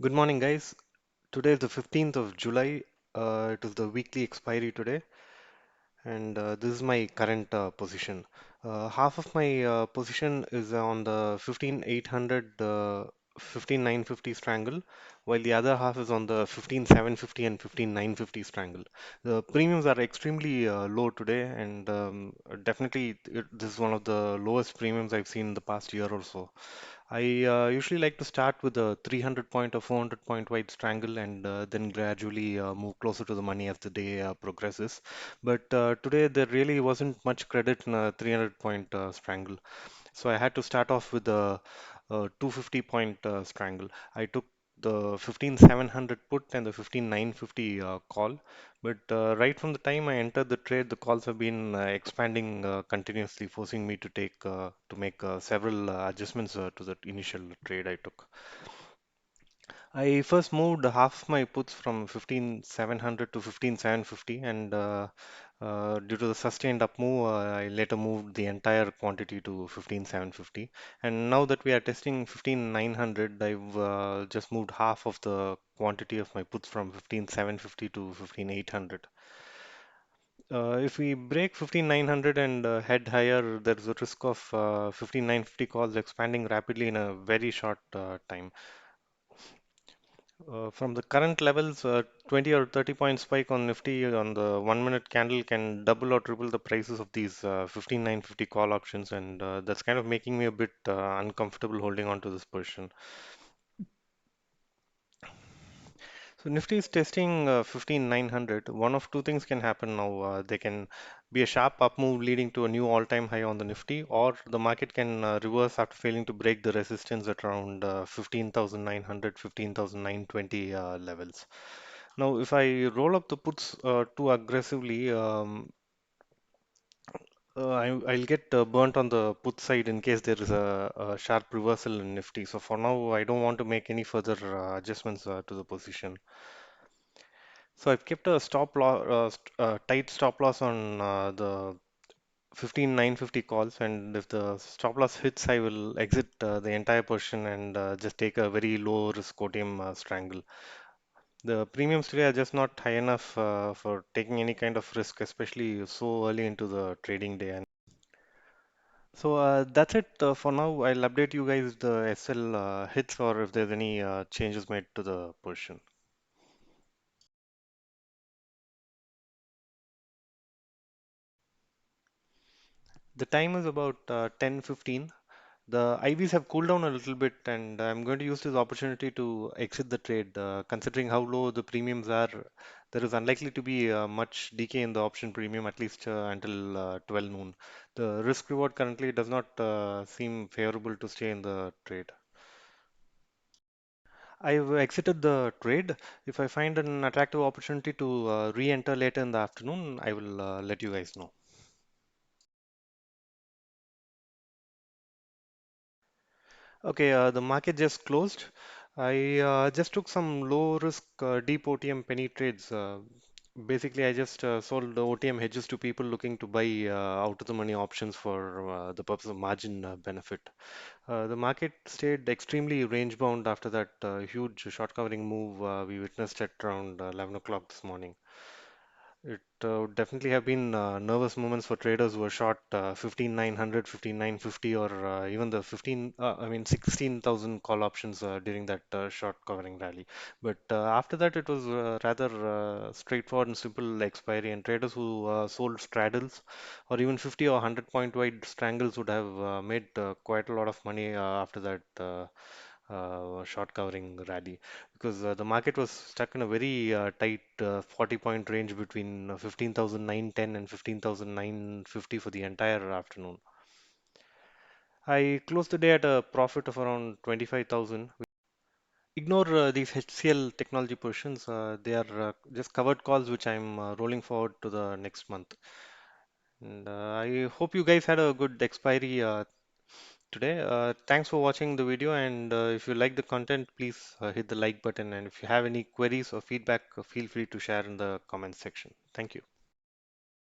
Good morning, guys. Today is the 15th of July. It is the weekly expiry today, and this is my current position. Half of my position is on the 15800, 15950 strangle, while the other half is on the 15750 and 15950 strangle. The premiums are extremely low today, and definitely this is one of the lowest premiums I've seen in the past year or so. I usually like to start with a 300 point or 400 point wide strangle and then gradually move closer to the money as the day progresses. But today there really wasn't much credit in a 300 point strangle. So I had to start off with a 250 point strangle. I took the 15700 put and the 15950 call. But right from the time I entered the trade, the calls have been expanding continuously, forcing me to make several adjustments to the initial trade I took. I first moved half my puts from 15700 to 15750, and due to the sustained up move, I later moved the entire quantity to 15750. And now that we are testing 15900, I've just moved half of the quantity of my puts from 15750 to 15800. If we break 15900 and head higher, there's a risk of 15950 calls expanding rapidly in a very short time. From the current levels, 20 or 30 point spike on Nifty on the 1 minute candle can double or triple the prices of these 15950 call options, and that's kind of making me a bit uncomfortable holding on to this position. So Nifty is testing 15900. One of two things can happen now. They can be a sharp up move leading to a new all-time high on the Nifty, or the market can reverse after failing to break the resistance at around 15,900, levels. Now, if I roll up the puts too aggressively, I'll get burnt on the put side in case there is a sharp reversal in Nifty. So for now, I don't want to make any further adjustments to the position. So I've kept a tight stop loss on the 15950 calls, and if the stop loss hits, I will exit the entire position and just take a very low risk OTM strangle. The premiums today are just not high enough for taking any kind of risk, especially so early into the trading day. And so that's it for now. I'll update you guys if the SL hits or if there's any changes made to the position. The time is about 10:15. The IVs have cooled down a little bit, and I'm going to use this opportunity to exit the trade. Considering how low the premiums are, there is unlikely to be much decay in the option premium, at least until 12 noon. The risk reward currently does not seem favorable to stay in the trade. I've exited the trade. If I find an attractive opportunity to re-enter later in the afternoon, I will let you guys know. Okay, the market just closed. I just took some low risk deep OTM penny trades. Basically, I just sold the OTM hedges to people looking to buy out of the money options for the purpose of margin benefit. The market stayed extremely range bound after that huge short covering move we witnessed at around 11 o'clock this morning. It would definitely have been nervous moments for traders who were short 15,900, or even the 16,000 call options during that short covering rally. But after that, it was rather straightforward and simple expiry, and traders who sold straddles or even 50 or 100 point wide strangles would have made quite a lot of money after that. Short covering rally because the market was stuck in a very tight 40 point range between 15,910 and 15,950 for the entire afternoon. I closed the day at a profit of around 25,000. Ignore these HCL technology positions. They are just covered calls which I'm rolling forward to the next month. And I hope you guys had a good expiry today. Thanks for watching the video, and if you like the content, please hit the like button. And if you have any queries or feedback, feel free to share in the comments section. Thank you.